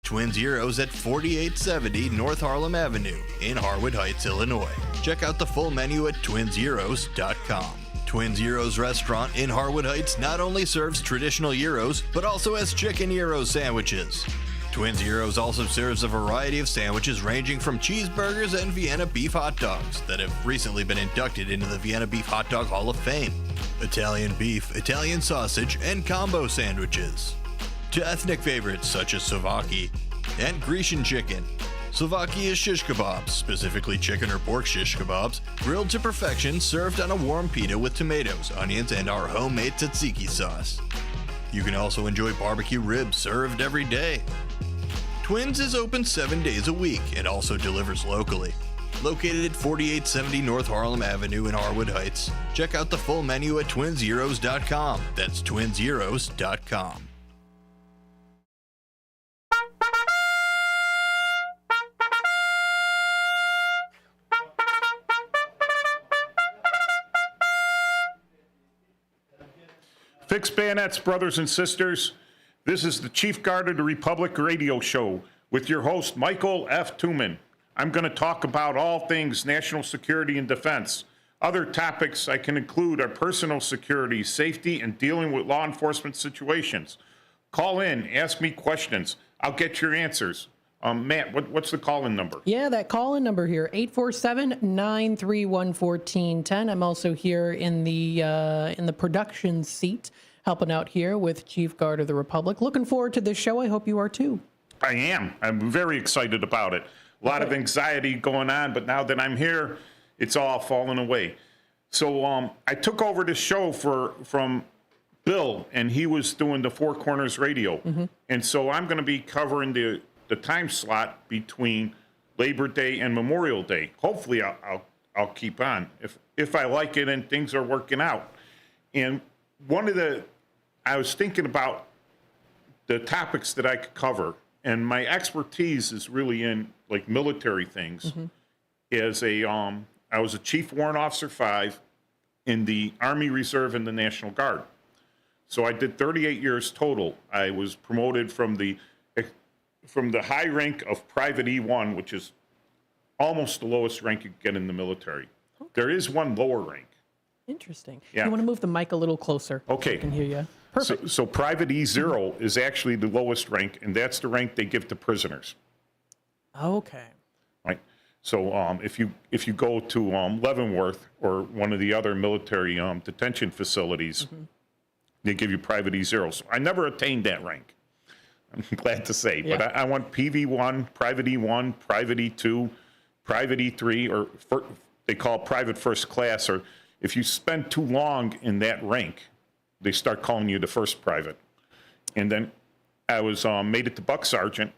Twin Zeros at 4870 North Harlem Avenue in Harwood Heights, Illinois. Check out the full menu at twinzeros.com. Twin Zeros Restaurant in Harwood Heights not only serves traditional gyros, but also has chicken gyro sandwiches. Twin Zeros also serves a variety of sandwiches ranging from cheeseburgers and Vienna beef hot dogs that have recently been inducted into the Vienna Beef Hot Dog Hall of Fame, Italian beef, Italian sausage, and combo sandwiches, to ethnic favorites such as Slovaki and Grecian chicken. Slovaki is shish kebabs, specifically chicken or pork shish kebabs, grilled to perfection, served on a warm pita with tomatoes, onions, and our homemade tzatziki sauce. You can also enjoy barbecue ribs served every day. Twins is open 7 days a week and also delivers locally. Located at 4870 North Harlem Avenue in Harwood Heights. Check out the full menu at twinzeros.com. That's twinzeros.com. Fixed bayonets, brothers and sisters. This is the Chief Guard of the Republic radio show with your host, Michael F. Tooman. I'm going to talk about all things national security and defense. Other topics I can include are personal security, safety, and dealing with law enforcement situations. Call in, ask me questions. I'll get your answers. Matt, what's the call-in number? Yeah, that call-in number here, 847-931-1410. I'm also here in the production seat, helping out here with Chief Guard of the Republic. Looking forward to this show. I hope you are too. I am. I'm very excited about it. A lot of anxiety going on, but now that I'm here, it's all falling away. So I took over this show from Bill, and he was doing the Four Corners Radio. Mm-hmm. And so I'm going to be covering the time slot between Labor Day and Memorial Day. Hopefully I'll keep on if I like it and things are working out. And I was thinking about the topics that I could cover, and my expertise is really in like military things. Mm-hmm. I was a Chief Warrant Officer 5 in the Army Reserve and the National Guard. So I did 38 years total. I was promoted from the high rank of Private E1, which is almost the lowest rank you get in the military. Okay. There is one lower rank. Interesting. Yeah. You want to move the mic a little closer? Okay. So I can hear you. Perfect. So Private E0 is actually the lowest rank, and that's the rank they give to prisoners. Okay. Right. So if you go to Leavenworth or one of the other military detention facilities, mm-hmm. they give you Private E0. So I never attained that rank. I'm glad to say, yeah. But I want PV1, Private E1, Private E2, Private E3, or they call it Private First Class, or if you spend too long in that rank, they start calling you the First Private. And then I was made it to Buck Sergeant,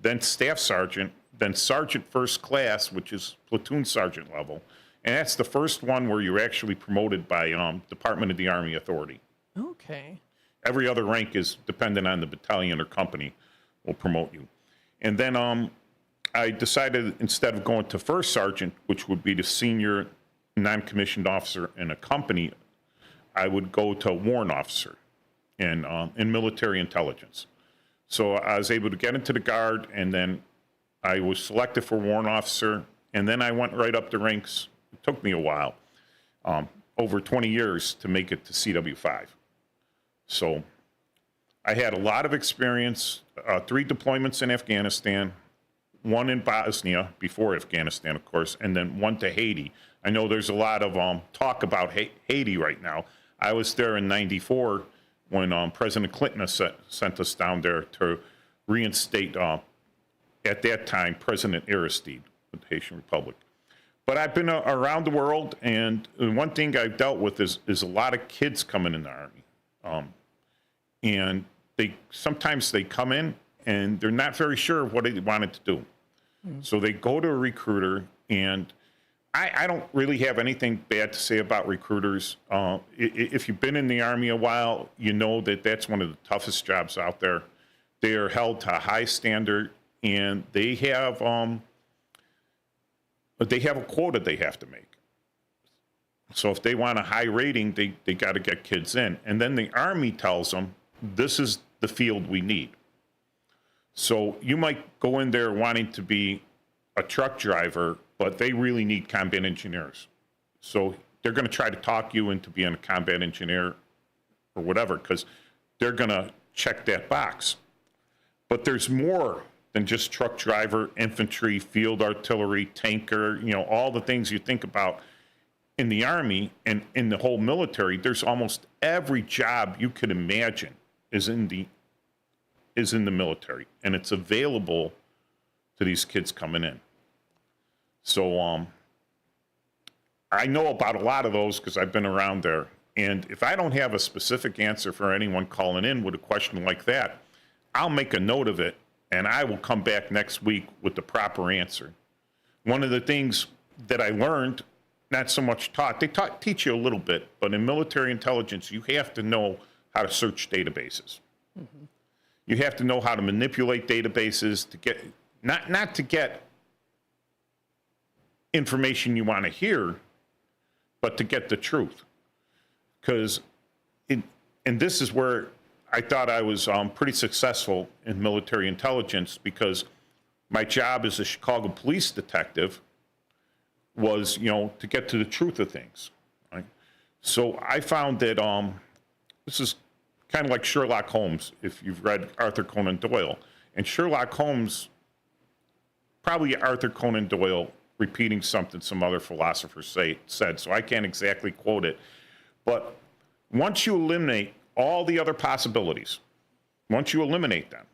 then Staff Sergeant, then Sergeant First Class, which is Platoon Sergeant level. And that's the first one where you're actually promoted by Department of the Army Authority. Okay. Every other rank is dependent on the battalion or company will promote you. And then I decided instead of going to First Sergeant, which would be the senior non-commissioned officer in a company, I would go to Warrant Officer in military intelligence. So I was able to get into the Guard, and then I was selected for Warrant Officer, and then I went right up the ranks. It took me a while, over 20 years to make it to CW5. So I had a lot of experience, 3 deployments in Afghanistan, 1 in Bosnia, before Afghanistan, of course, and then 1 to Haiti. I know there's a lot of talk about Haiti right now. I was there in '94 when President Clinton sent us down there to reinstate, at that time, President Aristide of the Haitian Republic. But I've been around the world, and one thing I've dealt with is a lot of kids coming in the Army. And sometimes they come in and they're not very sure of what they wanted to do. Mm. So they go to a recruiter, and I don't really have anything bad to say about recruiters. If you've been in the Army a while, you know that that's one of the toughest jobs out there. They are held to a high standard, and they have a quota they have to make. So if they want a high rating, they got to get kids in. And then the Army tells them, this is the field we need. So you might go in there wanting to be a truck driver, but they really need combat engineers. So they're going to try to talk you into being a combat engineer or whatever, because they're going to check that box. But there's more than just truck driver, infantry, field artillery, tanker, all the things you think about in the Army and in the whole military. There's almost every job you could imagine is in the military, and it's available to these kids coming in. So I know about a lot of those because I've been around there. And if I don't have a specific answer for anyone calling in with a question like that, I'll make a note of it, and I will come back next week with the proper answer. One of the things that I learned, not so much taught, they teach you a little bit, but in military intelligence, you have to know how to search databases. Mm-hmm. You have to know how to manipulate databases to get, not to get information you want to hear, but to get the truth. Because, and this is where I thought I was pretty successful in military intelligence, because my job as a Chicago police detective was, to get to the truth of things. Right? So I found that this is kind of like Sherlock Holmes, if you've read Arthur Conan Doyle. And Sherlock Holmes, probably Arthur Conan Doyle repeating something some other philosophers said, so I can't exactly quote it. But once you eliminate all the other possibilities, once you eliminate them,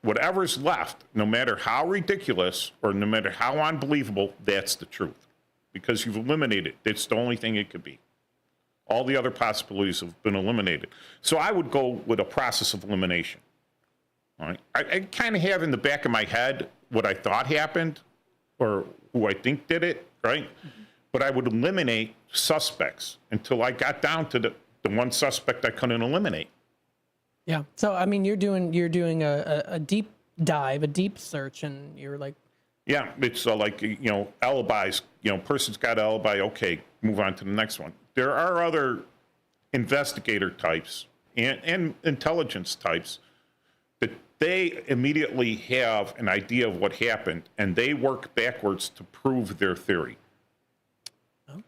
whatever's left, no matter how ridiculous or no matter how unbelievable, that's the truth. Because you've eliminated it. It's the only thing it could be. All the other possibilities have been eliminated. So I would go with a process of elimination. All right? I kind of have in the back of my head what I thought happened or who I think did it, right? Mm-hmm. But I would eliminate suspects until I got down to the one suspect I couldn't eliminate. Yeah. So, I mean, you're doing a deep dive, a deep search, and you're like... Yeah, it's like, alibis, person's got an alibi, okay, move on to the next one. There are other investigator types and intelligence types that they immediately have an idea of what happened, and they work backwards to prove their theory. Okay.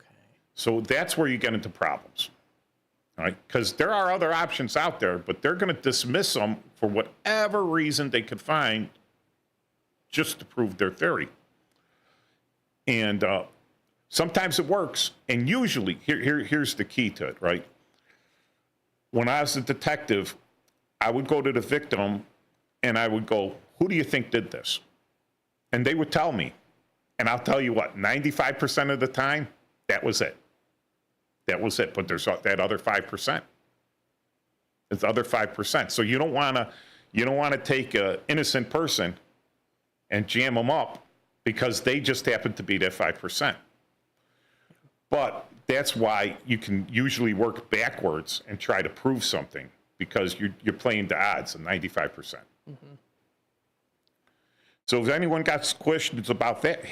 So that's where you get into problems, right? Because there are other options out there, but they're going to dismiss them for whatever reason they could find just to prove their theory. And sometimes it works, and usually, here's the key to it, right? When I was a detective, I would go to the victim, and I would go, who do you think did this? And they would tell me. And I'll tell you what, 95% of the time, that was it. That was it. But there's that other 5%. It's the other 5%. So you don't want to take an innocent person and jam them up because they just happen to be that 5%. But that's why you can usually work backwards and try to prove something, because you're playing the odds of 95%. Mm-hmm. So if anyone got questions about that,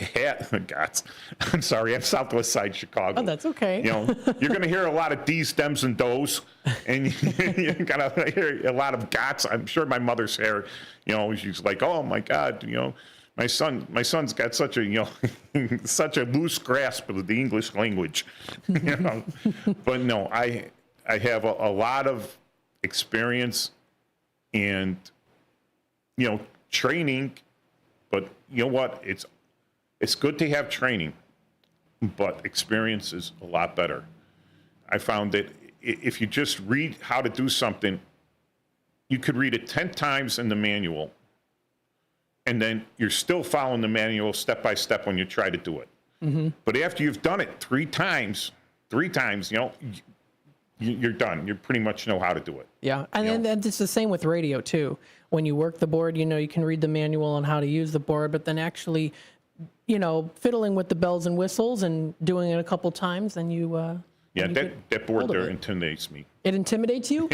I'm sorry, I'm Southwest Side Chicago. Oh, that's okay. You're going to hear a lot of D's, Dems, and Do's, and you're going to hear a lot of gots. I'm sure my mother's hair, she's like, oh my God, my son's got such a, such a loose grasp of the English language, But no, I have a lot of experience and, training. But you know what? It's good to have training, but experience is a lot better. I found that if you just read how to do something, you could read it 10 times in the manual, and then you're still following the manual step by step when you try to do it. Mm-hmm. But after you've done it three times, you're done. You pretty much know how to do it. Yeah, and then it's the same with radio too. When you work the board, you can read the manual on how to use the board, but then actually, fiddling with the bells and whistles and doing it a couple times, then you Yeah, You get that board hold of there it. intimidates me. It intimidates you?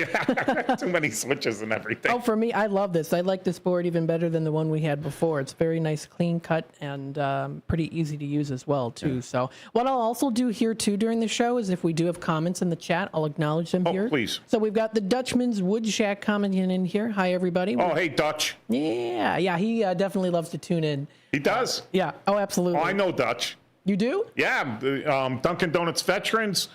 Too many switches and everything. Oh, for me, I love this. I like this board even better than the one we had before. It's very nice, clean cut, and pretty easy to use as well, too. Yeah. So what I'll also do here, too, during the show is if we do have comments in the chat, I'll acknowledge them here. Oh, please. So we've got the Dutchman's Wood Shack commenting in here. Hi, everybody. Oh, hey, Dutch. Yeah, he definitely loves to tune in. He does? Yeah, oh, absolutely. Oh, I know Dutch. You do? Yeah, the Dunkin' Donuts veterans,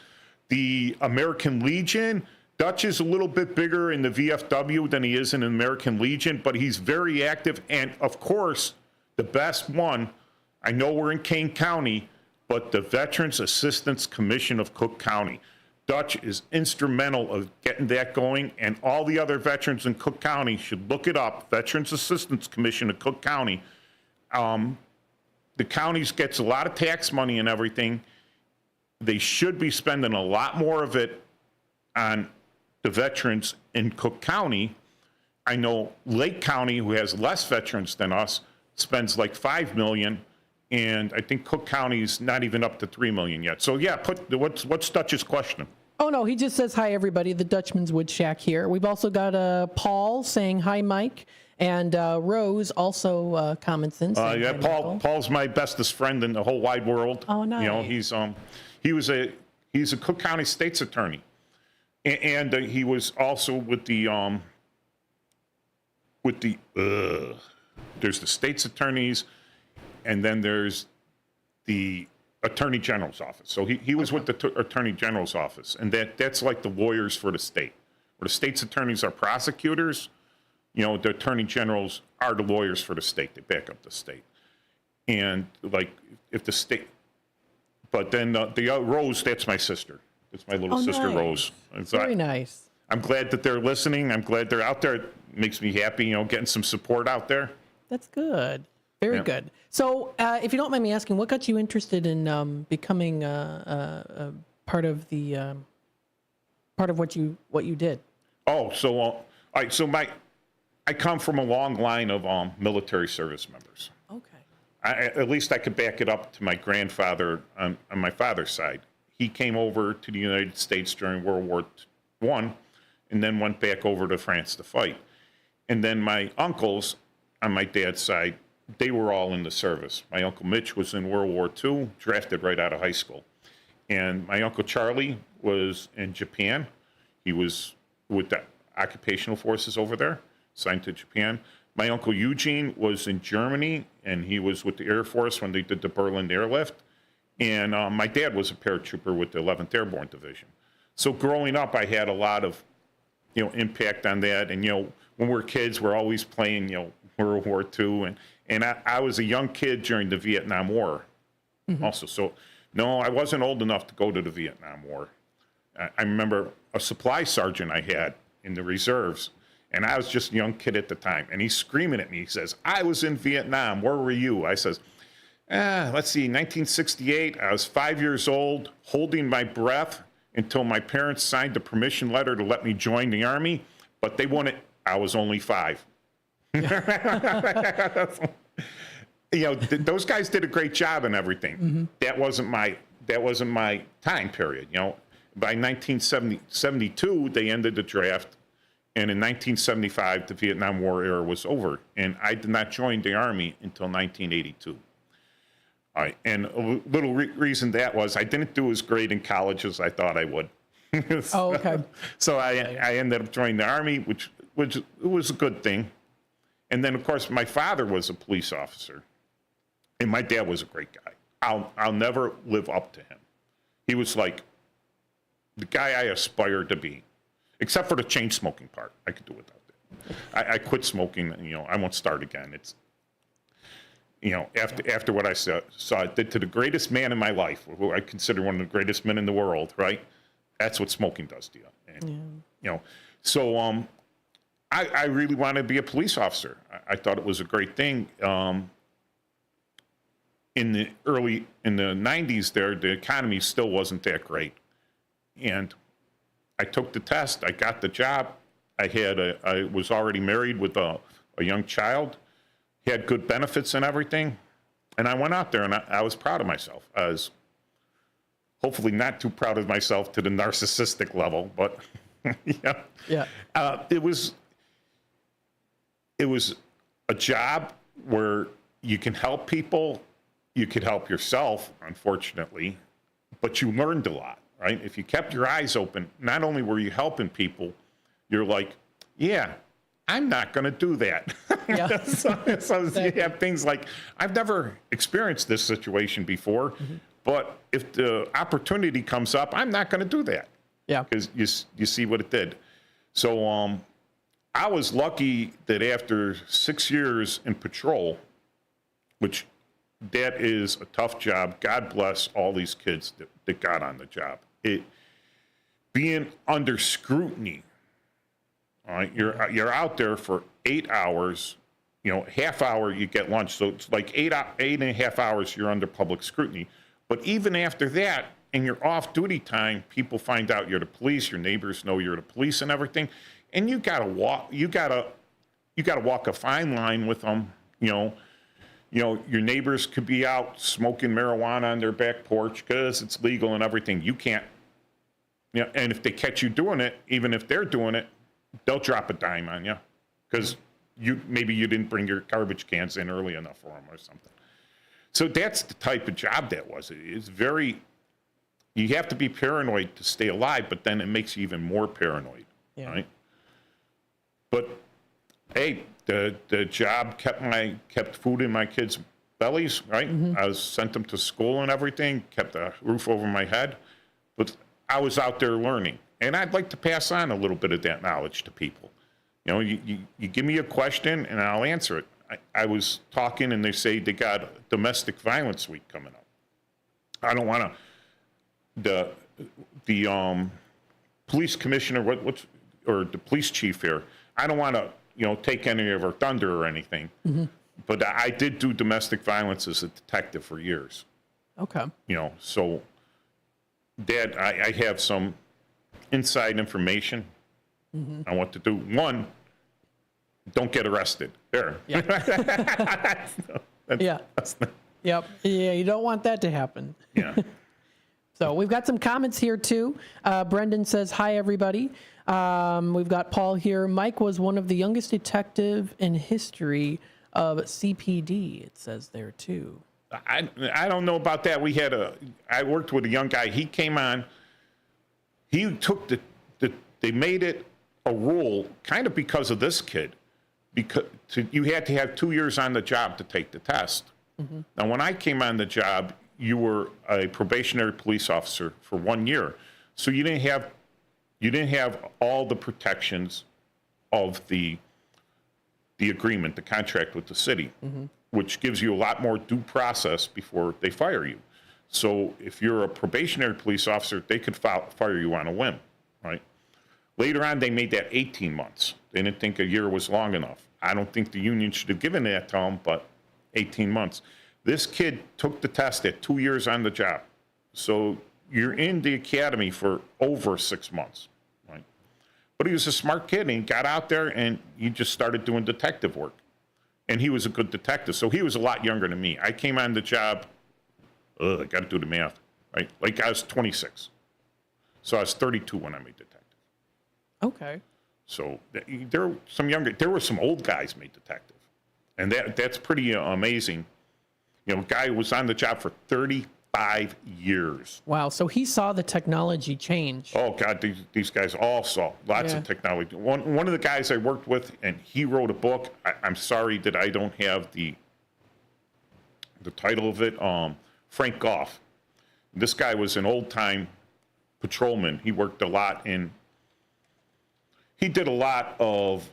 the American Legion. Dutch is a little bit bigger in the VFW than he is in the American Legion, but he's very active. And, of course, the best one, I know we're in Kane County, but the Veterans Assistance Commission of Cook County. Dutch is instrumental of getting that going, and all the other veterans in Cook County should look it up, Veterans Assistance Commission of Cook County. The counties gets a lot of tax money and everything. They should be spending a lot more of it on the veterans in Cook County. I know Lake County, who has less veterans than us, spends like $5 million, and I think Cook County's not even up to $3 million yet. So yeah, what's Dutch's question? Oh no, he just says hi everybody. The Dutchman's Wood Shack here. We've also got Paul saying hi, Mike, and Rose also comments in. Saying Yeah, hi, Paul's my bestest friend in the whole wide world. Oh, nice. You know, he's a Cook County State's attorney. And he was also with the there's the state's attorneys, and then there's the attorney general's office. So he was with the attorney general's office, and that's like the lawyers for the state. Where the state's attorneys are prosecutors, you know, the attorney generals are the lawyers for the state. They back up the state. And like if the state, but then the Rose, that's my sister. It's my little sister, nice. Rose. So Very nice. I'm glad that they're listening. I'm glad they're out there. It makes me happy, you know, getting some support out there. That's good. Very good. So, if you don't mind me asking, what got you interested in becoming a part of the part of what you did? Oh, so all right. So I come from a long line of military service members. Okay. At least I could back it up to my grandfather on my father's side. He came over to the United States during World War I and then went back over to France to fight. And then my uncles on my dad's side, they were all in the service. My Uncle Mitch was in World War II, drafted right out of high school. And my Uncle Charlie was in Japan. He was with the occupational forces over there, signed to Japan. My Uncle Eugene was in Germany, and he was with the Air Force when they did the Berlin airlift. And my dad was a paratrooper with the 11th Airborne Division. So growing up, I had a lot of, you know, impact on that. And, you know, when we're kids, we're always playing, you know, World War II. And I was a young kid during the Vietnam War also. So, no, I wasn't old enough to go to the Vietnam War. I remember a supply sergeant I had in the reserves, and I was just a young kid at the time. And he's screaming at me. He says, I was in Vietnam. Where were you? I says, let's see, 1968, I was 5 years old, holding my breath until my parents signed the permission letter to let me join the Army, but they wouldn't. I was only 5. You know, those guys did a great job and everything. That wasn't my time period. You know, by 1972, they ended the draft, and in 1975, the Vietnam War era was over, and I did not join the Army until 1982. All right, and a little reason that was I didn't do as great in college as I thought I would. Oh, okay. So I ended up joining the Army, which was a good thing. And then, of course, my father was a police officer, and my dad was a great guy. I'll never live up to him. He was like the guy I aspired to be, except for the chain smoking part. I could do without that. I quit smoking. You know, I won't start again. It's, you know, after what I saw it did to the greatest man in my life, who I consider one of the greatest men in the world, right? That's what smoking does to you. And, you know, so I really wanted to be a police officer. I thought it was a great thing. In the 90s there, the economy still wasn't that great. And I took the test, I got the job. I was already married with a young child. Had good benefits and everything. And I went out there, and I was proud of myself. hopefully not too proud of myself to the narcissistic level, but yeah. Yeah. It was a job where you can help people, you could help yourself, unfortunately, but you learned a lot, right? If you kept your eyes open, not only were you helping people, you're like, yeah, I'm not going to do that. Yeah. so you have things like, I've never experienced this situation before, but if the opportunity comes up, I'm not going to do that. Yeah. Because you see what it did. So I was lucky that after 6 years in patrol, which that is a tough job. God bless all these kids that got on the job. Being under scrutiny. All right, you're out there for 8 hours, half hour you get lunch. So it's like 8.5 hours you're under public scrutiny. But even after that, in your off-duty time, people find out you're the police. Your neighbors know you're the police and everything, and you gotta walk a fine line with them. Your neighbors could be out smoking marijuana on their back porch because it's legal and everything. You can't. And if they catch you doing it, even if they're doing it, they'll drop a dime on you because maybe you didn't bring your garbage cans in early enough for them or something. So that's the type of job that was. It's very. You have to be paranoid to stay alive, but then it makes you even more paranoid, right? But hey, the job kept food in my kids' bellies, right? I sent them to school and everything, kept a roof over my head, but I was out there learning, and I'd like to pass on a little bit of that knowledge to people. You give me a question and I'll answer it. I was talking, and they say they got Domestic Violence Week coming up. I don't want to. The police commissioner, or the police chief here, I don't want to, take any of her thunder or anything, but I did do domestic violence as a detective for years. Okay. So that I have some inside information on what to do. One, don't get arrested. There. Yeah. Yep. Yeah, you don't want that to happen. Yeah. So we've got some comments here too. Brendan says, hi, everybody. We've got Paul here. Mike was one of the youngest detective in history of CPD, it says there too. I don't know about that. I worked with a young guy. He came on. He took they made it a rule kind of because of this kid. Because you had to have 2 years on the job to take the test. Now, when I came on the job, you were a probationary police officer for 1 year. So you didn't have all the protections of the agreement, the contract with the city, which gives you a lot more due process before they fire you. So if you're a probationary police officer, they could fire you on a whim, right? Later on, they made that 18 months. They didn't think a year was long enough. I don't think the union should have given that to them, but 18 months. This kid took the test at 2 years on the job. So you're in the academy for over 6 months, right? But he was a smart kid, and he got out there, and he just started doing detective work. And he was a good detective. So he was a lot younger than me. I came on the job, I got to do the math, right? Like I was 26. So I was 32 when I made detective. Okay. So there were some old guys made detective. And that's pretty amazing. Guy was on the job for 35 years. Wow. So he saw the technology change. Oh, God, these guys all saw lots of technology. One of the guys I worked with, and he wrote a book. I'm sorry that I don't have the title of it. Frank Goff. This guy was an old-time patrolman. He worked a lot he did a lot of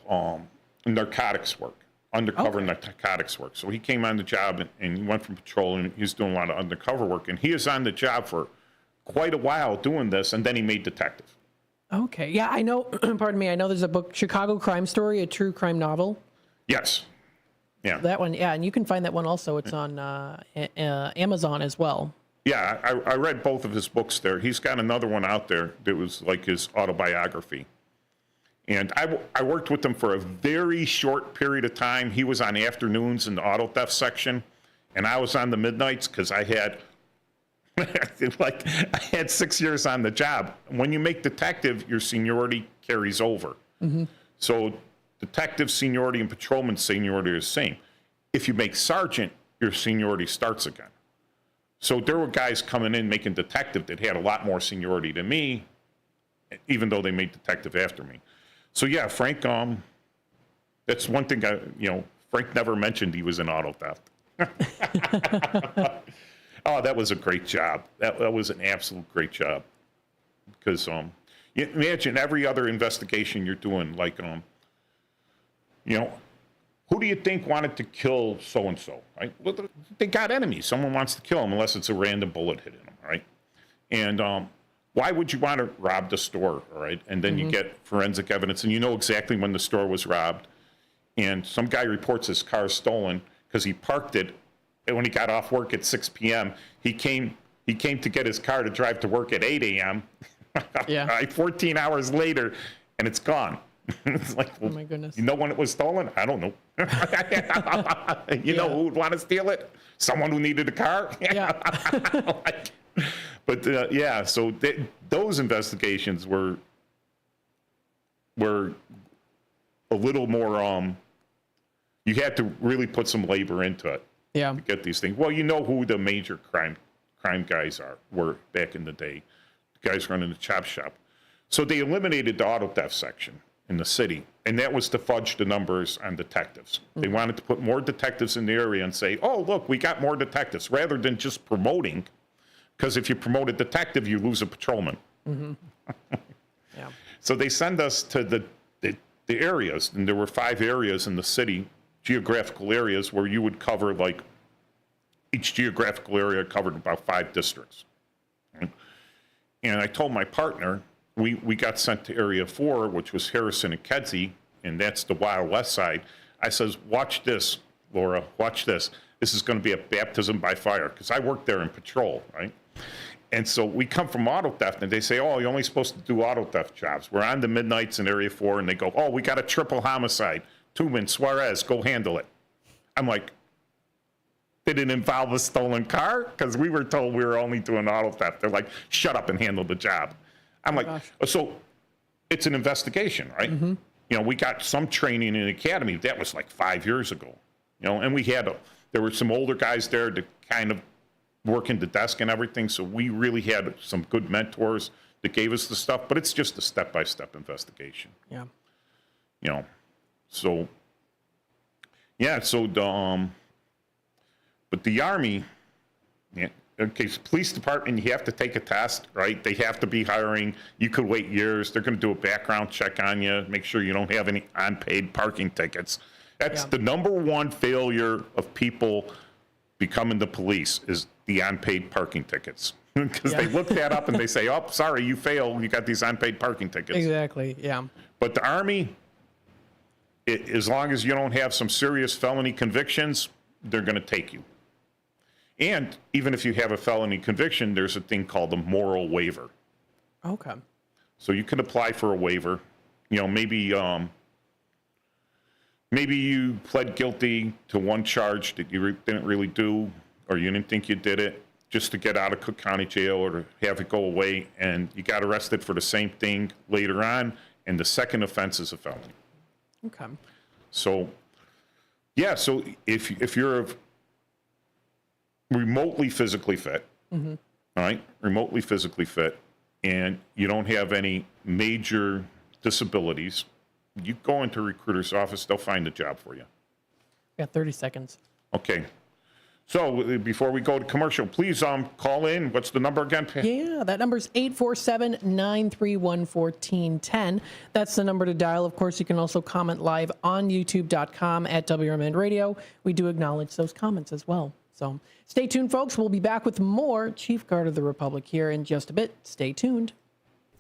narcotics work. Undercover narcotics work. So he came on the job and he went from patrol, and he's doing a lot of undercover work. And he is on the job for quite a while doing this, and then he made detective. Okay. Yeah, I know. Pardon me. I know there's a book, Chicago Crime Story, a true crime novel. Yes. Yeah. That one. Yeah, and you can find that one also. It's on Amazon as well. Yeah, I read both of his books there. He's got another one out there that was like his autobiography. And I worked with him for a very short period of time. He was on afternoons in the auto theft section, and I was on the midnights because I had Like, I had 6 years on the job. When you make detective, your seniority carries over. So detective seniority and patrolman seniority are the same. If you make sergeant, your seniority starts again. So there were guys coming in making detective that had a lot more seniority than me, even though they made detective after me. So yeah, Frank, that's one thing Frank never mentioned he was in auto theft. Oh, that was a great job. That was an absolute great job. Because you imagine every other investigation you're doing, like, who do you think wanted to kill so-and-so, right? Well, they got enemies. Someone wants to kill them unless it's a random bullet hitting them, right? And why would you want to rob the store, all right? And then you get forensic evidence, and you know exactly when the store was robbed. And some guy reports his car stolen because he parked it, and when he got off work at 6 p.m., he came to get his car to drive to work at 8 a.m., Yeah. right, 14 hours later, and it's gone. It's like, well, Oh my goodness. you know when it was stolen? I don't know. You know who would want to steal it? Someone who needed a car? Yeah. But so those investigations were a little more, you had to really put some labor into it Yeah. to get these things. Well, you know who the major crime guys were back in the day, the guys running the chop shop. So they eliminated the auto theft section in the city, and that was to fudge the numbers on detectives. They wanted to put more detectives in the area and say, oh, look, we got more detectives, rather than just promoting, because if you promote a detective, you lose a patrolman. Yeah. So they send us to the areas, and there were 5 areas in the city, geographical areas, where you would cover, like, each geographical area covered about 5 districts. And I told my partner, we got sent to Area 4, which was Harrison and Kedzie, and that's the Wild West side. I says, watch this, Laura, watch this. This is going to be a baptism by fire, because I worked there in patrol, right? And so we come from auto theft, and they say, oh, you're only supposed to do auto theft jobs. We're on the midnights in Area 4, and they go, oh, we got a triple homicide. Tuman, Suarez, go handle it. I'm like, did it involve a stolen car? Because we were told we were only doing auto theft. They're like, shut up and handle the job. I'm like, so it's an investigation, right? You know, we got some training in the academy. That was like 5 years ago, and we had, there were some older guys there to kind of working the desk and everything. So we really had some good mentors that gave us the stuff, but it's just a step-by-step investigation. Yeah. So, yeah, so but the Army, okay, police department, you have to take a test, right? They have to be hiring. You could wait years. They're going to do a background check on you, make sure you don't have any unpaid parking tickets. That's the number one failure of people becoming the police, is the unpaid parking tickets. Because they look that up and they say, oh, sorry, you failed. You got these unpaid parking tickets. Exactly, yeah. But the Army, as long as you don't have some serious felony convictions, they're going to take you. And even if you have a felony conviction, there's a thing called a moral waiver. Okay. So you can apply for a waiver. Maybe you pled guilty to one charge that you didn't really do, or you didn't think you did it, just to get out of Cook County Jail or to have it go away, and you got arrested for the same thing later on, and the second offense is a felony. Okay. So, yeah, so if you're remotely physically fit, all right, remotely physically fit, and you don't have any major disabilities, you go into a recruiter's office, they'll find a job for you. Got 30 seconds. Okay. So before we go to commercial, please call in. What's the number again? Yeah, that number is 847-931-1410. That's the number to dial. Of course, you can also comment live on youtube.com at WRMN Radio. We do acknowledge those comments as well. So stay tuned, folks. We'll be back with more Chief Guard of the Republic here in just a bit. Stay tuned.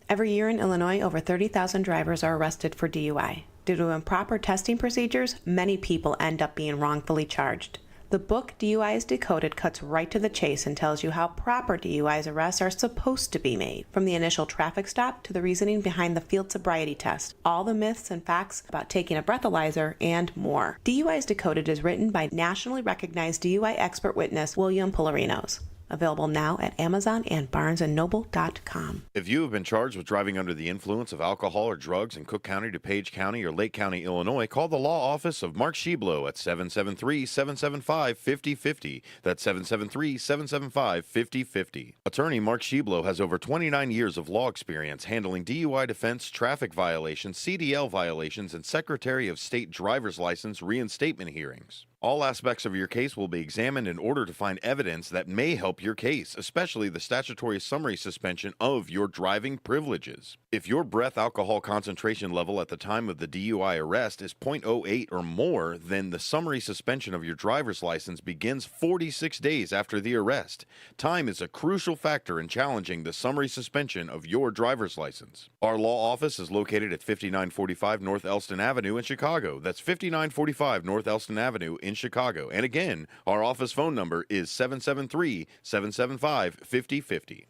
Every year in Illinois, over 30,000 drivers are arrested for DUI. Due to improper testing procedures, many people end up being wrongfully charged. The book DUIs Decoded cuts right to the chase and tells you how proper DUIs arrests are supposed to be made, from the initial traffic stop to the reasoning behind the field sobriety test, all the myths and facts about taking a breathalyzer, and more. DUIs Decoded is written by nationally recognized DUI expert witness William Polarinos. Available now at Amazon and BarnesandNoble.com. If you have been charged with driving under the influence of alcohol or drugs in Cook County, DuPage County, or Lake County, Illinois, call the law office of Mark Sheblow at 773-775-5050. That's 773-775-5050. Attorney Mark Sheblow has over 29 years of law experience handling DUI defense, traffic violations, CDL violations, and Secretary of State driver's license reinstatement hearings. All aspects of your case will be examined in order to find evidence that may help your case, especially the statutory summary suspension of your driving privileges. If your breath alcohol concentration level at the time of the DUI arrest is .08 or more, then the summary suspension of your driver's license begins 46 days after the arrest. Time is a crucial factor in challenging the summary suspension of your driver's license. Our law office is located at 5945 North Elston Avenue in Chicago. That's 5945 North Elston Avenue in Chicago. And again, our office phone number is 773-775-5050.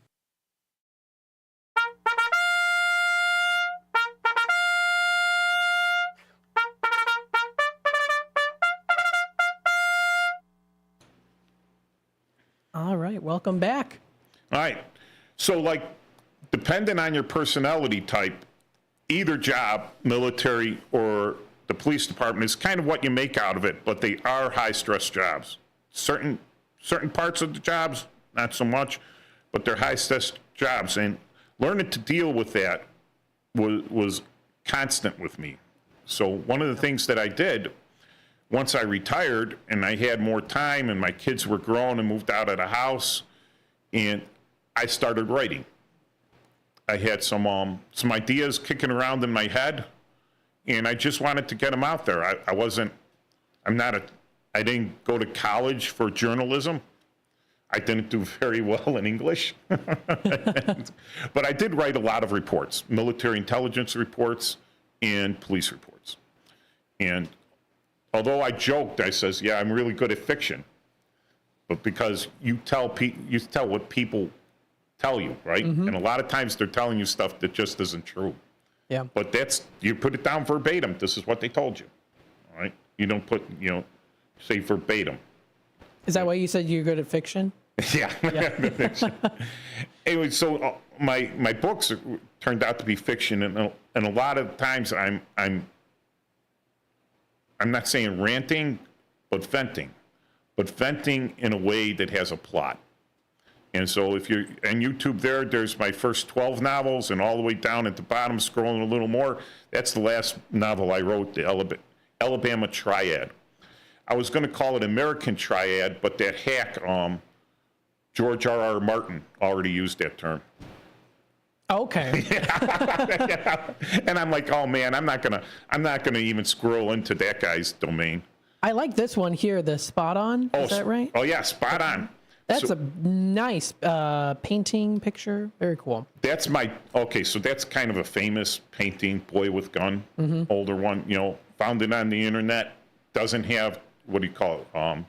All right, welcome back. All right. So, like, depending on your personality type, either job, military or the police department, is kind of what you make out of it, but they are high-stress jobs. Certain parts of the jobs, not so much, but they're high-stress jobs. And learning to deal with that was constant with me. So one of the things that I did, once I retired and I had more time and my kids were grown and moved out of the house, and I started writing. I had some ideas kicking around in my head, and I just wanted to get them out there. I didn't go to college for journalism. I didn't do very well in English. But I did write a lot of reports, military intelligence reports and police reports. And although I joked, I says, yeah, I'm really good at fiction. But because you tell what people tell you, right? Mm-hmm. And a lot of times they're telling you stuff that just isn't true. Yeah. But you put it down verbatim. This is what they told you, all right? You don't say verbatim. Is that why you said you're good at fiction? Yeah. Fiction. Anyway, so my books turned out to be fiction, and a lot of times I'm not saying ranting, but venting in a way that has a plot. And so if you're on YouTube there's my first 12 novels, and all the way down at the bottom, scrolling a little more, that's the last novel I wrote, the Alabama Triad. I was going to call it American Triad, but that hack, George R.R. Martin, already used that term. Okay. And I'm like, oh man, I'm not gonna even scroll into that guy's domain. I like this one here, the Spot On. Is that right? Oh yeah, Spot On. That's a nice painting picture. Very cool. That's so that's kind of a famous painting, Boy with Gun, older one, found it on the internet. Doesn't have, what do you call it?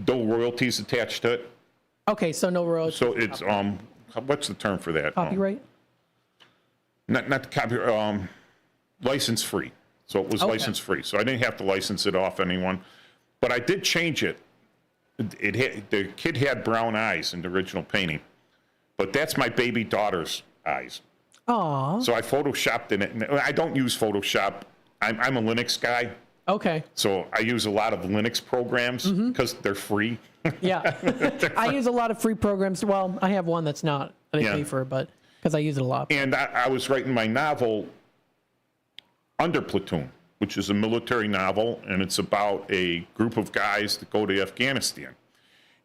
No royalties attached to it. Okay, so no royalties. So it's, what's the term for that? Copyright? Not the copyright, license free. So it was license free. So I didn't have to license it off anyone, but I did change it. The kid had brown eyes in the original painting, but that's my baby daughter's eyes. Aww. So I photoshopped in it. I don't use Photoshop. I'm a Linux guy. Okay. So I use a lot of Linux programs because they're free. Yeah. I use a lot of free programs. Well, I have one that's not that I pay for, but because I use it a lot. And I was writing my novel Under Platoon, which is a military novel, and it's about a group of guys that go to Afghanistan.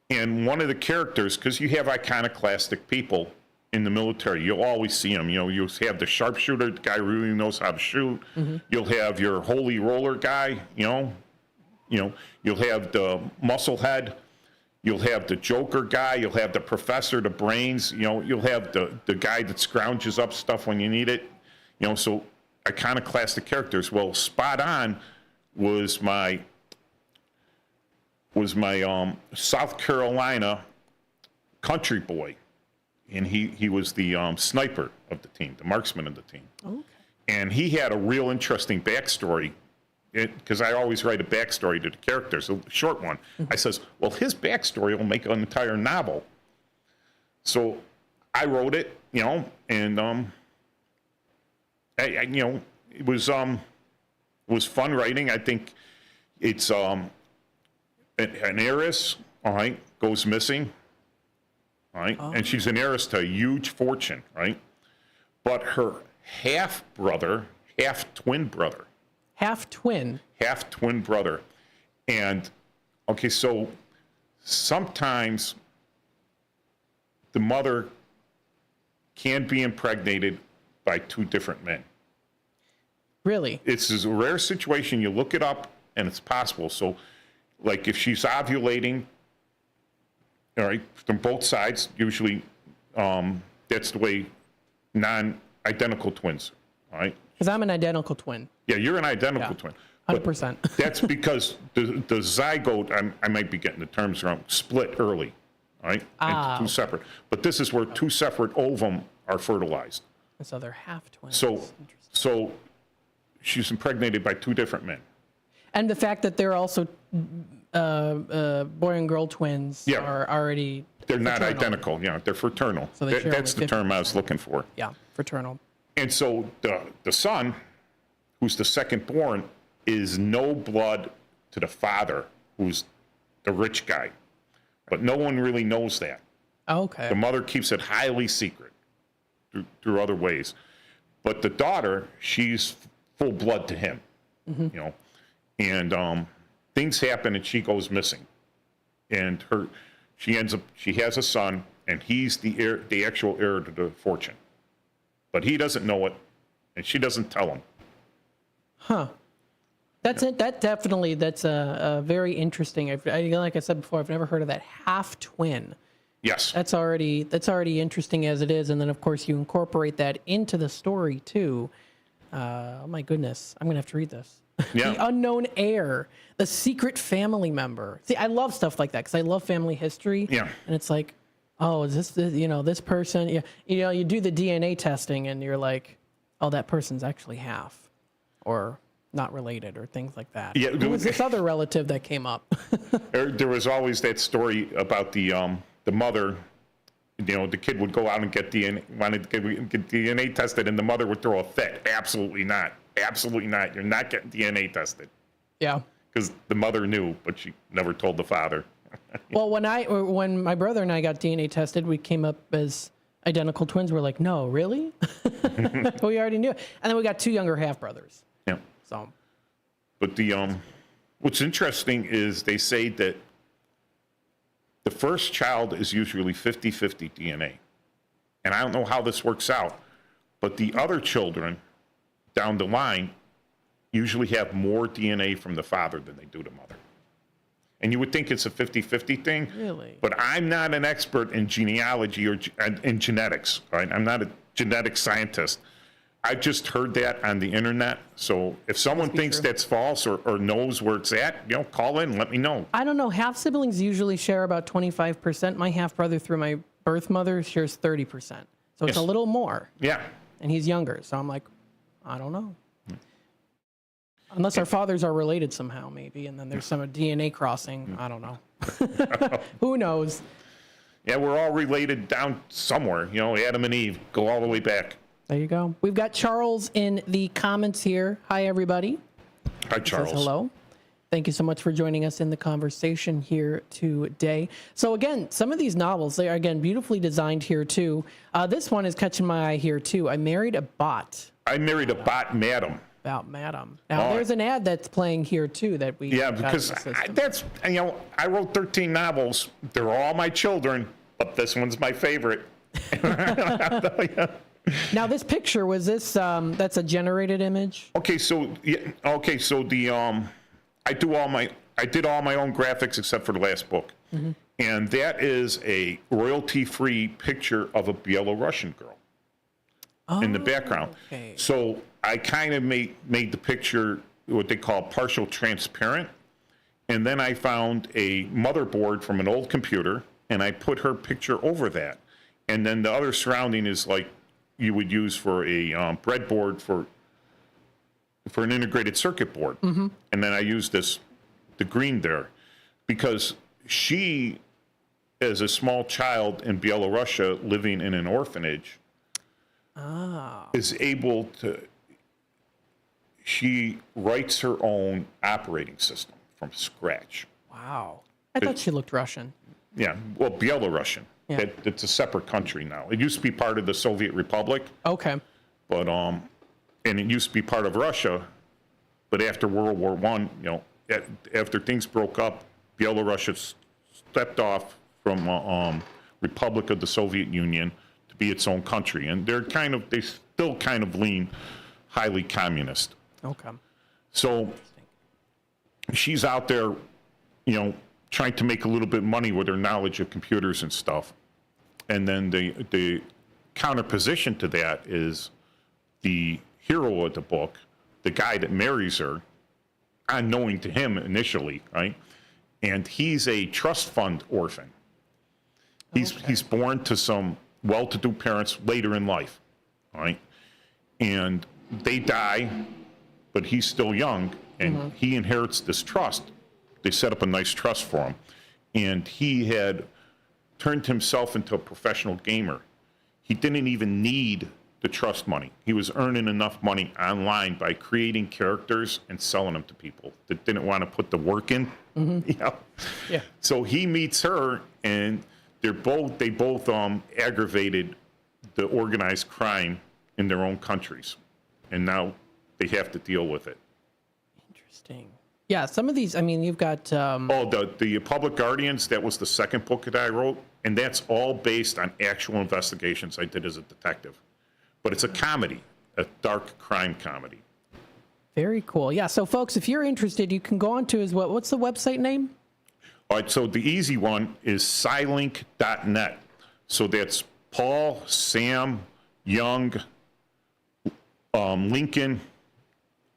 And one of the characters, because you have iconoclastic people in the military, you'll always see them. You'll have the sharpshooter, the guy who really knows how to shoot. Mm-hmm. You'll have your holy roller guy, you'll have the muscle head. You'll have the Joker guy. You'll have the professor, the brains. You'll have the guy that scrounges up stuff when you need it. So iconoclastic characters. Well, Spot On was my South Carolina country boy, and he was the sniper of the team, the marksman of the team. Okay. And he had a real interesting backstory, because I always write a backstory to the characters, a short one. Mm-hmm. I says, well, his backstory will make an entire novel. So I wrote it, and it was fun writing. I think it's an heiress, all right, goes missing, all right, and she's an heiress to a huge fortune, right? But her half-twin brother, and okay, so sometimes the mother can be impregnated by two different men. Really? It's a rare situation. You look it up, and it's possible. So, like, if she's ovulating, all right, from both sides, usually that's the way non-identical twins, all right? Because I'm an identical twin. Yeah, you're an identical twin. But 100%. that's because the zygote, I might be getting the terms wrong, split early, all right? Into two separate. But this is where two separate ovum are fertilized. So they're half twins. So she's impregnated by two different men. And the fact that they're also boy and girl twins are already They're not fraternal. identical. Yeah, they're fraternal. So they share That's the only term I was looking for. Yeah, fraternal. And so the son, who's the second born, is no blood to the father, who's the rich guy. But no one really knows that. Okay. The mother keeps it highly secret through other ways. But the daughter, she's full blood to him, and things happen and she goes missing. And she has a son, and he's the actual heir to the fortune. But he doesn't know it, and she doesn't tell him. Huh. That's it. That's a very interesting. Like I said before, I've never heard of that half twin. Yes. That's already interesting as it is, and then of course you incorporate that into the story too. Oh my goodness, I'm gonna have to read this. Yeah. The unknown heir, the secret family member. See, I love stuff like that because I love family history. Yeah. And it's like, oh, is this this person? Yeah. You do the DNA testing and you're like, oh, that person's actually half, or not related, or things like that. Yeah. Who was this other relative that came up? There was always that story about the mother. The kid would go out and get DNA tested, and the mother would throw a fit. Absolutely not. Absolutely not. You're not getting DNA tested. Yeah. Because the mother knew, but she never told the father. Well, when my brother and I got DNA tested, we came up as identical twins. We're like, no, really? We already knew. And then we got two younger half brothers. Yeah. So. But what's interesting is they say that the first child is usually 50-50 DNA. And I don't know how this works out, but the other children down the line usually have more DNA from the father than they do the mother. And you would think it's a 50-50 thing. Really? But I'm not an expert in genealogy or in genetics, right? I'm not a genetic scientist. I just heard that on the internet. So if someone thinks that's false or knows where it's at, call in and let me know. I don't know. Half siblings usually share about 25%. My half brother through my birth mother shares 30%. So it's a little more. Yeah. And he's younger. So I'm like, I don't know. Unless our fathers are related somehow, maybe. And then there's some DNA crossing. I don't know. Who knows? Yeah, we're all related down somewhere. Adam and Eve go all the way back. There you go. We've got Charles in the comments here. Hi, everybody. Hi, Charles. Says hello. Thank you so much for joining us in the conversation here today. So again, some of these novels, they are, again, beautifully designed here too. This one is catching my eye here too. I Married a Bot. I Married a Bot, Madam. About Madam. Now, there's an ad that's playing here too that we Yeah, got in because the system. that's, I wrote 13 novels. They're all my children, but this one's my favorite. Now, this picture, was this, that's a generated image? Okay, so the I did all my own graphics except for the last book, and that is a royalty-free picture of a Belarusian girl in the background. Okay. So I kind of made the picture what they call partial transparent, and then I found a motherboard from an old computer, and I put her picture over that, and then the other surrounding is like you would use for a breadboard for an integrated circuit board. And then I used the green there because she as a small child in Belarusia living in an orphanage, is able to, she writes her own operating system from scratch. Wow. I thought she looked Russian. Yeah, well, Belarusian. Yeah. It's a separate country now. It used to be part of the Soviet Republic, Okay. but and it used to be part of Russia. But after World War I, after things broke up, Belarus stepped off from Republic of the Soviet Union to be its own country, and they still kind of lean highly communist. Okay. So she's out there, trying to make a little bit of money with her knowledge of computers and stuff. And then the counterposition to that is the hero of the book, the guy that marries her, unknowing to him initially, right? And he's a trust fund orphan. He's born to some well-to-do parents later in life, right? And they die, but he's still young, and he inherits this trust. They set up a nice trust for him. And he had turned himself into a professional gamer. He didn't even need the trust money. He was earning enough money online by creating characters and selling them to people that didn't want to put the work in. Yeah. So he meets her, and they both aggravated the organized crime in their own countries. And now they have to deal with it. Interesting. Yeah, some of these, you've got... the Public Guardians, that was the second book that I wrote, and that's all based on actual investigations I did as a detective. But it's a comedy, a dark crime comedy. Very cool. Yeah, so folks, if you're interested, you can go on to his, what's the website name? All right, so the easy one is scilink.net. So that's Paul, Sam, Young, Lincoln,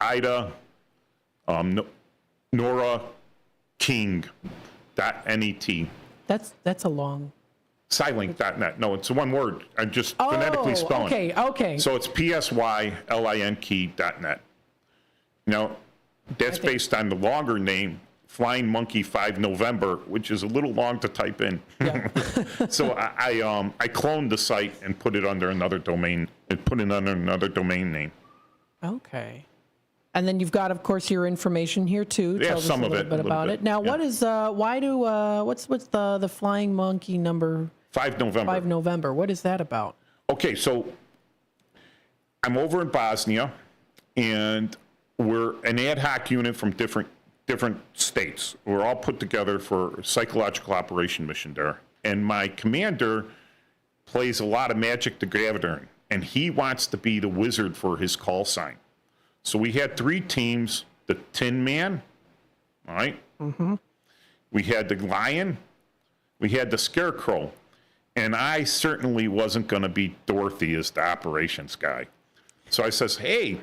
Ida, Nora, King.net. That's a long... Scilink.net. No, it's one word. I'm just phonetically spelling. Okay. So it's PSYLINK.net. Now, that's based on the longer name, Flying Monkey 5 November, which is a little long to type in. Yeah. So I cloned the site and put it under another domain name. Okay. And then you've got, of course, your information here too. Yeah, Tell us some a of little it. bit about it. Now, what is what's the Flying Monkey number? 5 November. 5 November. What is that about? Okay, so I'm over in Bosnia, and we're an ad hoc unit from different states. We're all put together for a psychological operation mission there. And my commander plays a lot of Magic the Gathering, and he wants to be the wizard for his call sign. So we had 3 teams: the Tin Man, all right? We had the Lion, we had the Scarecrow, and I certainly wasn't going to be Dorothy as the operations guy. So I says, hey,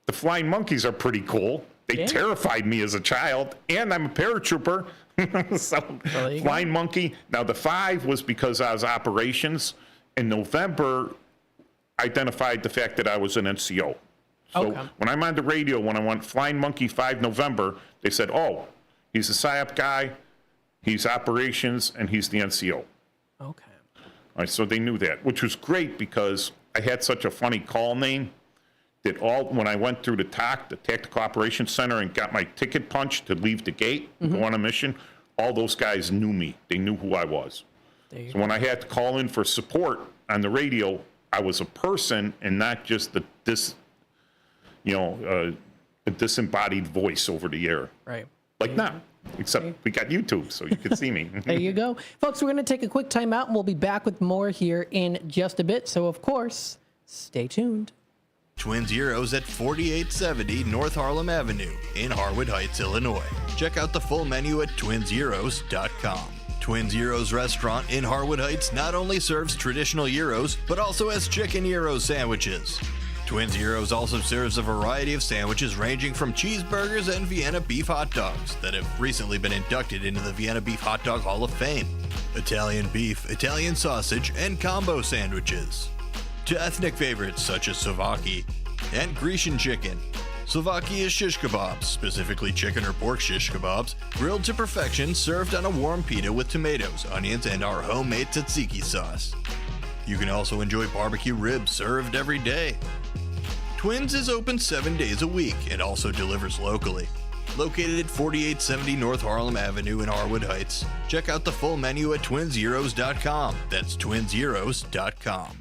the Flying Monkeys are pretty cool. They terrified me as a child, and I'm a paratrooper. So Flying Monkey. Now the 5 was because I was operations. In November, identified the fact that I was an NCO. So when I'm on the radio, when I went Flying Monkey 5 November, they said, oh, he's a PSYOP guy, he's operations, and he's the NCO. Okay. All right, so they knew that, which was great because I had such a funny call name that when I went through the TOC, the Tactical Operations Center, and got my ticket punched to leave the gate, go on a mission, all those guys knew me. They knew who I was. So when I had to call in for support on the radio, I was a person and not just a disembodied voice over the air. Right. Like now, except we got YouTube, so you can see me. There you go. Folks, we're going to take a quick time out, and we'll be back with more here in just a bit. So, of course, stay tuned. Twin Zeros at 4870 North Harlem Avenue in Harwood Heights, Illinois. Check out the full menu at twinzeros.com. Twin Zeros Restaurant in Harwood Heights not only serves traditional gyros, but also has chicken gyro sandwiches. Twin Zeros also serves a variety of sandwiches ranging from cheeseburgers and Vienna beef hot dogs that have recently been inducted into the Vienna Beef Hot Dog Hall of Fame, Italian beef, Italian sausage, and combo sandwiches, to ethnic favorites such as souvlaki and Grecian chicken. Slovakia shish kebabs, specifically chicken or pork shish kebabs, grilled to perfection, served on a warm pita with tomatoes, onions, and our homemade tzatziki sauce. You can also enjoy barbecue ribs served every day. Twins is open 7 days a week and also delivers locally. Located at 4870 North Harlem Avenue in Harwood Heights. Check out the full menu at twinzeros.com. That's twinzeros.com.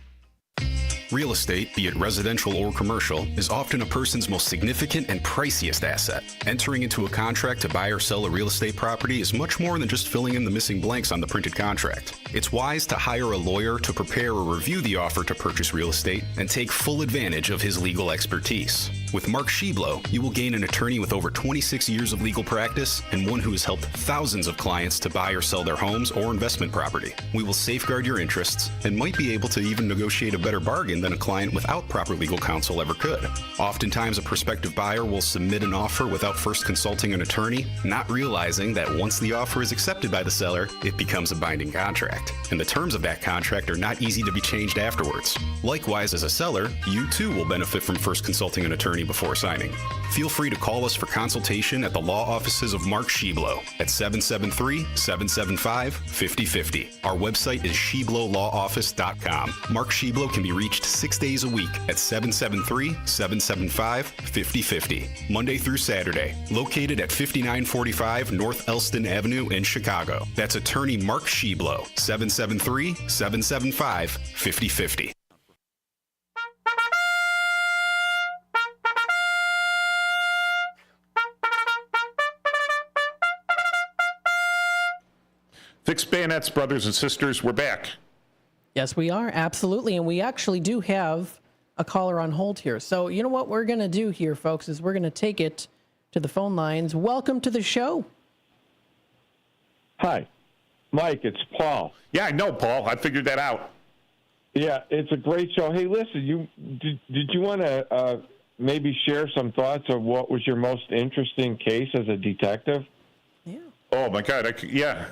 Real estate, be it residential or commercial, is often a person's most significant and priciest asset. Entering into a contract to buy or sell a real estate property is much more than just filling in the missing blanks on the printed contract. It's wise to hire a lawyer to prepare or review the offer to purchase real estate and take full advantage of his legal expertise. With Mark Sheblo, you will gain an attorney with over 26 years of legal practice and one who has helped thousands of clients to buy or sell their homes or investment property. We will safeguard your interests and might be able to even negotiate a better bargain than a client without proper legal counsel ever could. Oftentimes, a prospective buyer will submit an offer without first consulting an attorney, not realizing that once the offer is accepted by the seller, it becomes a binding contract. And the terms of that contract are not easy to be changed afterwards. Likewise, as a seller, you too will benefit from first consulting an attorney before signing. Feel free to call us for consultation at the law offices of Mark Sheblo at 773-775-5050. Our website is sheblolawoffice.com. Mark Sheblo can be reached 6 days a week at 773-775-5050, Monday through Saturday, located at 5945 North Elston Avenue in Chicago. That's attorney Mark Sheblo, 773-775-5050. Fixed bayonets, brothers and sisters, we're back. Yes, we are. Absolutely. And we actually do have a caller on hold here. So you know what we're going to do here, folks, is we're going to take it to the phone lines. Welcome to the show. Hi, Mike, it's Paul. Yeah, I know, Paul. I figured that out. Yeah, it's a great show. Hey, listen, did you want to maybe share some thoughts of what was your most interesting case as a detective? Yeah. Oh, my God. Yeah.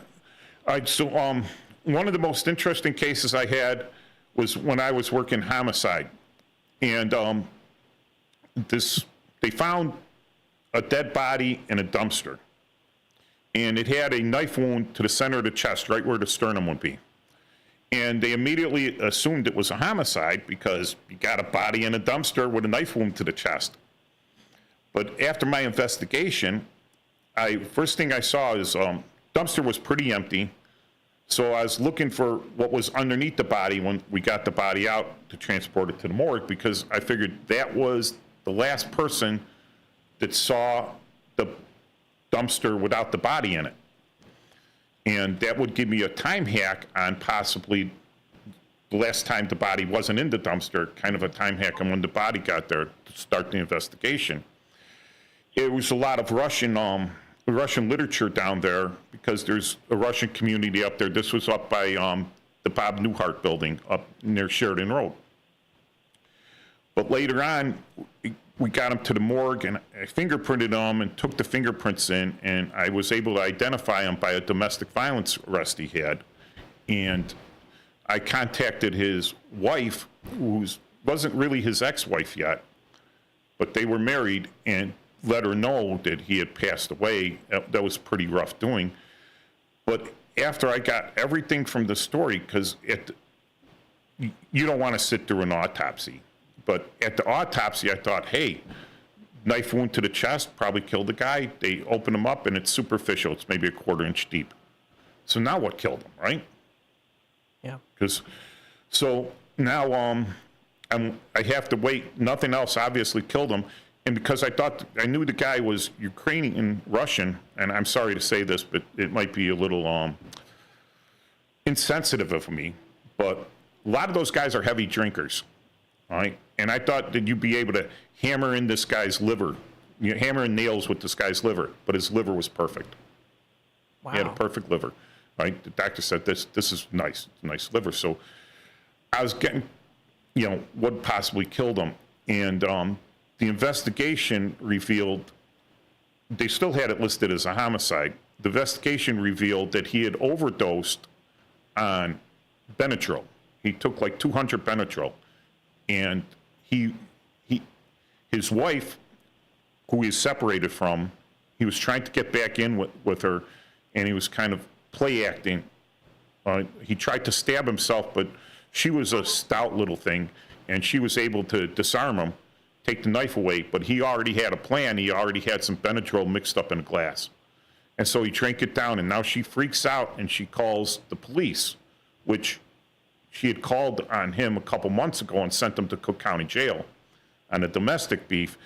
All right, so one of the most interesting cases I had was when I was working homicide. And they found a dead body in a dumpster. And it had a knife wound to the center of the chest, right where the sternum would be. And they immediately assumed it was a homicide because you got a body in a dumpster with a knife wound to the chest. But after my investigation, first thing I saw is dumpster was pretty empty. So I was looking for what was underneath the body when we got the body out to transport it to the morgue, because I figured that was the last person that saw the dumpster without the body in it. And that would give me a time hack on possibly the last time the body wasn't in the dumpster, kind of a time hack on when the body got there to start the investigation. It was a lot of Russian literature down there because there's a Russian community up there. This was up by the Bob Newhart building up near Sheridan Road. But later on, we got him to the morgue and I fingerprinted him and took the fingerprints in, and I was able to identify him by a domestic violence arrest he had. And I contacted his wife, who wasn't really his ex-wife yet, but they were married, and let her know that he had passed away. That was pretty rough doing. But after I got everything from the story, because you don't want to sit through an autopsy, but at the autopsy I thought, hey, knife wound to the chest, probably killed the guy. They open him up and it's superficial. It's maybe a 1/4 inch deep. So now what killed him, right? Yeah. So now I have to wait. Nothing else obviously killed him. And because I knew the guy was Ukrainian and Russian, and I'm sorry to say this, but it might be a little insensitive of me, but a lot of those guys are heavy drinkers, all right? And I thought that you'd be able to hammer in this guy's liver, hammer in nails with this guy's liver, but his liver was perfect. Wow. He had a perfect liver, right? The doctor said, this is nice, nice liver. So I was getting, what possibly killed him. And the investigation revealed, they still had it listed as a homicide. The investigation revealed that he had overdosed on Benadryl. He took like 200 Benadryl. And his wife who he was separated from. He was trying to get back in with her, and he was kind of play acting. He tried to stab himself, but she was a stout little thing, and she was able to disarm him, take the knife away, but he already had a plan. He already had some Benadryl mixed up in a glass. And so he drank it down, and now she freaks out, and she calls the police, which she had called on him a couple months ago and sent him to Cook County Jail on a domestic beef,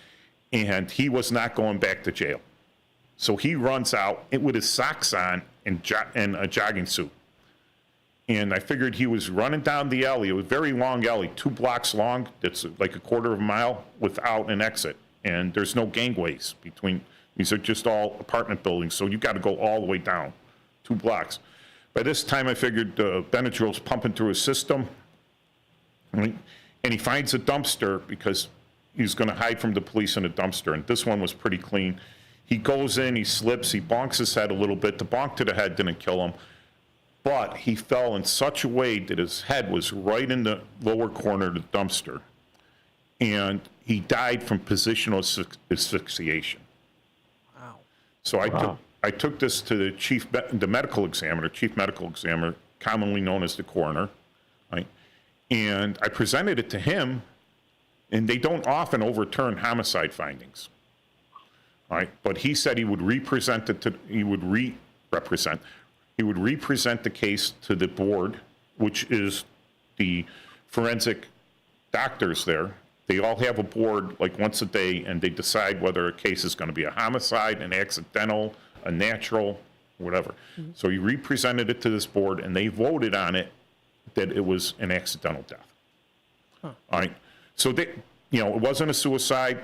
and he was not going back to jail. So he runs out with his socks on and a jogging suit. And I figured he was running down the alley. It was a very long alley, 2 blocks long. That's like a quarter of a mile without an exit. And there's no gangways between. These are just all apartment buildings. So you got to go all the way down 2 blocks. By this time, I figured Benadryl's pumping through his system. And he finds a dumpster because he's going to hide from the police in a dumpster. And this one was pretty clean. He goes in, he slips, he bonks his head a little bit. The bonk to the head didn't kill him. But he fell in such a way that his head was right in the lower corner of the dumpster. And he died from positional asphyxiation. Wow. So I took this to the medical examiner, commonly known as the coroner, right? And I presented it to him, and they don't often overturn homicide findings, right? But he said he would represent the case to the board, which is the forensic doctors there. They all have a board like once a day, and they decide whether a case is going to be a homicide, an accidental, a natural, whatever. Mm-hmm. So he represented it to this board, and they voted on it that it was an accidental death. Huh. All right. So it wasn't a suicide,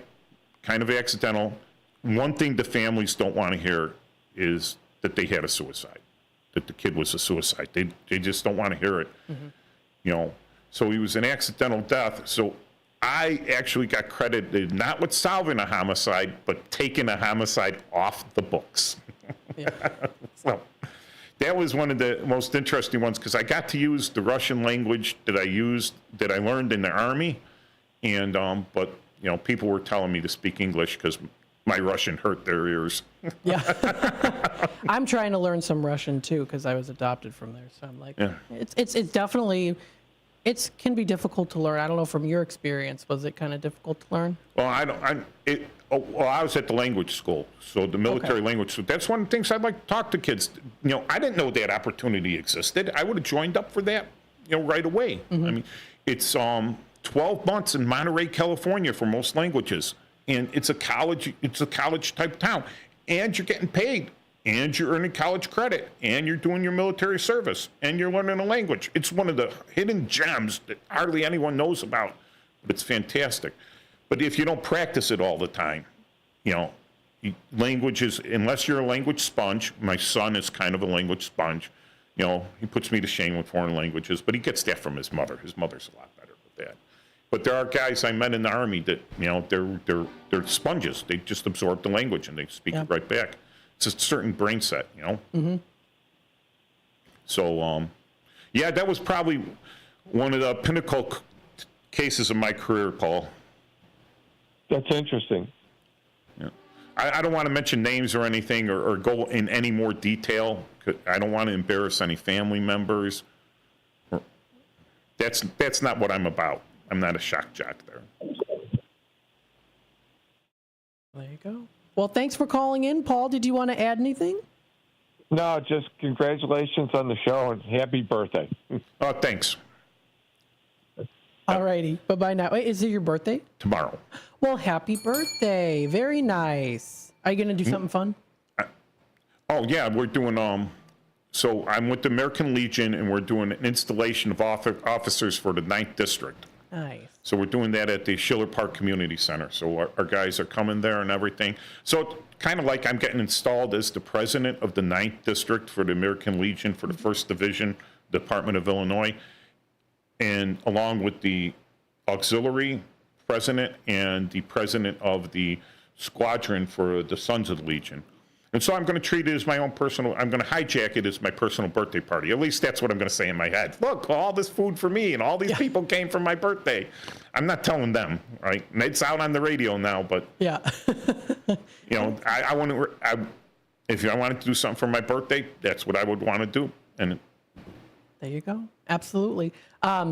kind of accidental. One thing the families don't want to hear is that they had a suicide, that the kid was a suicide. They just don't want to hear it. Mm-hmm. So he was an accidental death. So I actually got credited not with solving a homicide, but taking a homicide off the books. Yeah. So that was one of the most interesting ones because I got to use the Russian language that I learned in the Army, and but people were telling me to speak English because my Russian hurt their ears. Yeah. I'm trying to learn some Russian too because I was adopted from there. So I'm like, yeah. It's definitely, it can be difficult to learn. I don't know from your experience, was it kind of difficult to learn? Well, I was at the language school, so the military language school. That's one of the things I'd like to talk to kids. I didn't know that opportunity existed. I would have joined up for that, right away. Mm-hmm. I mean, it's 12 months in Monterey, California for most languages. And it's a college type town, and you're getting paid, and you're earning college credit, and you're doing your military service, and you're learning a language. It's one of the hidden gems that hardly anyone knows about, but it's fantastic. But if you don't practice it all the time, languages, unless you're a language sponge, my son is kind of a language sponge. He puts me to shame with foreign languages, but he gets that from his mother. His mother's a lot better with that. But there are guys I met in the Army that, they're sponges. They just absorb the language and they speak it right back. It's a certain brain set, Mm-hmm. So, that was probably one of the pinnacle cases of my career, Paul. That's interesting. Yeah. I don't want to mention names or anything or go in any more detail. I don't want to embarrass any family members. That's not what I'm about. I'm not a shock jock there. There you go. Well, thanks for calling in, Paul. Did you want to add anything? No, just congratulations on the show and happy birthday. Oh, thanks. All righty. Bye-bye now. Wait, is it your birthday? Tomorrow. Well, happy birthday. Very nice. Are you going to do something fun? We're doing, so I'm with the American Legion, and we're doing an installation of officers for the 9th District. Nice. So we're doing that at the Schiller Park Community Center. So our guys are coming there and everything. So it's kind of like I'm getting installed as the president of the 9th District for the American Legion for the 1st Division, Department of Illinois, and along with the auxiliary president and the president of the squadron for the Sons of the Legion. And so I'm going to treat it as my own personal, I'm going to hijack it as my personal birthday party. At least that's what I'm going to say in my head. Look, all this food for me, and all these people came for my birthday. I'm not telling them, right? And it's out on the radio now, but, Yeah. I want to, if I wanted to do something for my birthday, that's what I would want to do. And There you go. Absolutely.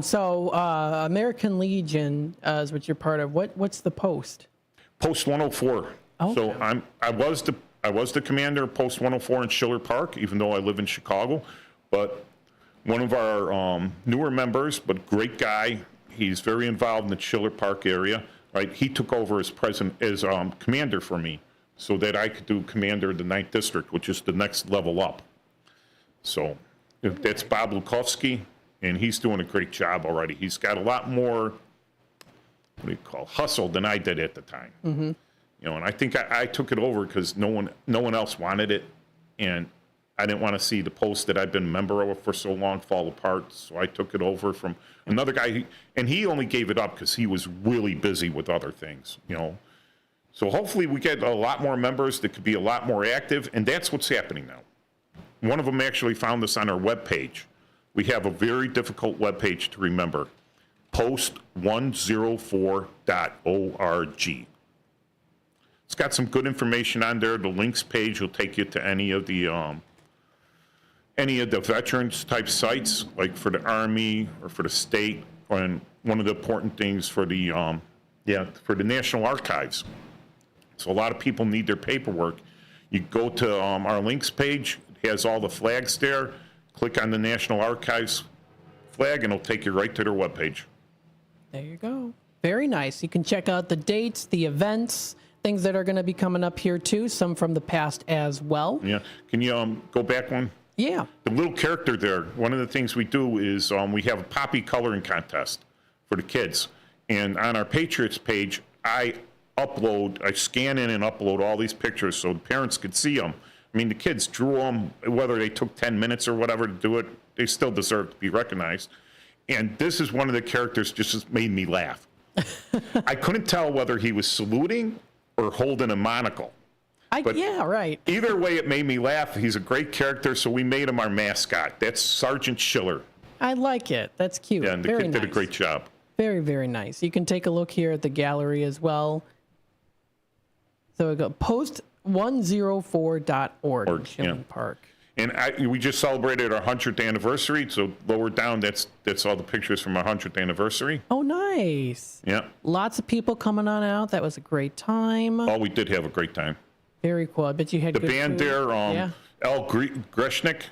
So American Legion is what you're part of. What's the post? Post 104. Okay. So I was the commander of Post 104 in Schiller Park, even though I live in Chicago. But one of our newer members, but great guy, he's very involved in the Schiller Park area. Right, he took over as commander for me, so that I could do commander of the 9th District, which is the next level up. So that's Bob Lukowski, and he's doing a great job already. He's got a lot more, hustle than I did at the time. Mm-hmm. And I think I took it over because no one else wanted it, and I didn't want to see the post that I've been a member of for so long fall apart. So I took it over from another guy, and he only gave it up because he was really busy with other things. So hopefully we get a lot more members that could be a lot more active, and that's what's happening now. One of them actually found this on our webpage. We have a very difficult webpage to remember, post104.org. It's got some good information on there. The links page will take you to any of the veterans type sites, like for the Army or for the state, and one of the important things for the for the National Archives. So a lot of people need their paperwork. You go to our links page, it has all the flags there, click on the National Archives flag, and it'll take you right to their webpage. There you go. Very nice. You can check out the dates, the events, things that are going to be coming up here too, some from the past as well. Yeah. Can you go back one? Yeah. The little character there, one of the things we do is we have a poppy coloring contest for the kids. And on our Patriots page, I scan in and upload all these pictures so the parents could see them. I mean, the kids drew them, whether they took 10 minutes or whatever to do it, they still deserve to be recognized. And this is one of the characters just made me laugh. I couldn't tell whether he was saluting or holding a monocle. Yeah, right. Either way, it made me laugh. He's a great character, so we made him our mascot. That's Sergeant Schiller. I like it. That's cute. Yeah, and the kid did a great job. Very, very nice. You can take a look here at the gallery as well. So we go post104.org in Schiller Park. And we just celebrated our 100th anniversary, so lower down, that's all the pictures from our 100th anniversary. Oh, nice. Yeah. Lots of people coming on out. That was a great time. Oh, we did have a great time. Very cool. I bet you had the good band food. there, Yeah. Al Greshnick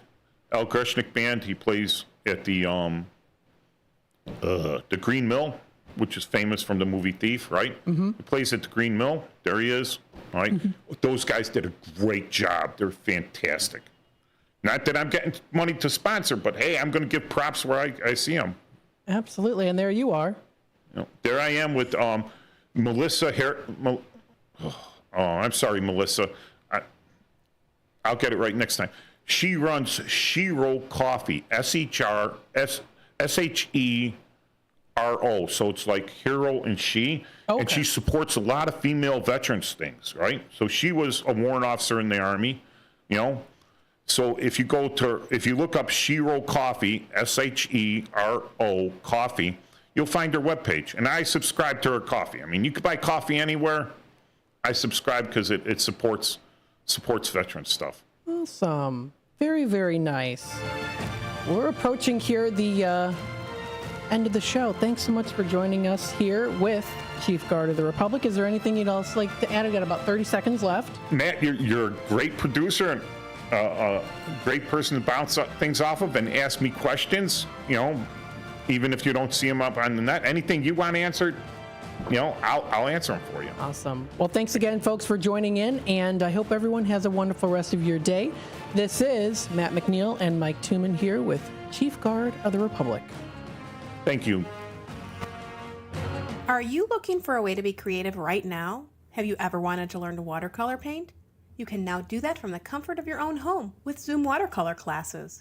band, he plays at the Green Mill, which is famous from the movie Thief, right? Mm-hmm. He plays at the Green Mill. There he is, right? Mm-hmm. Those guys did a great job. They're fantastic. Not that I'm getting money to sponsor, but hey, I'm going to give props where I see them. Absolutely, and there you are. There I am with Melissa I'm sorry, Melissa. I'll get it right next time. She runs Shero Coffee, SHERO. So it's like hero and she. Okay. And she supports a lot of female veterans things, right? So she was a warrant officer in the Army, So if you look up Shero Coffee, SHERO Coffee, you'll find her webpage. And I subscribe to her coffee. I mean, you can buy coffee anywhere. I subscribe because it supports veteran stuff. Awesome. Very, very nice. We're approaching here the end of the show. Thanks so much for joining us here with Chief Guard of the Republic. Is there anything you'd else like to add? I got about 30 seconds left. Matt, you're a great producer and a great person to bounce things off of and ask me questions. Even if you don't see them up on the net, anything you want answered, I'll answer them for you. Awesome. Well, thanks again, folks, for joining in, and I hope everyone has a wonderful rest of your day. This is Matt McNeil and Mike Tooman here with Chief Guard of the Republic. Thank you. Are you looking for a way to be creative right now? Have you ever wanted to learn to watercolor paint? You can now do that from the comfort of your own home with Zoom watercolor classes.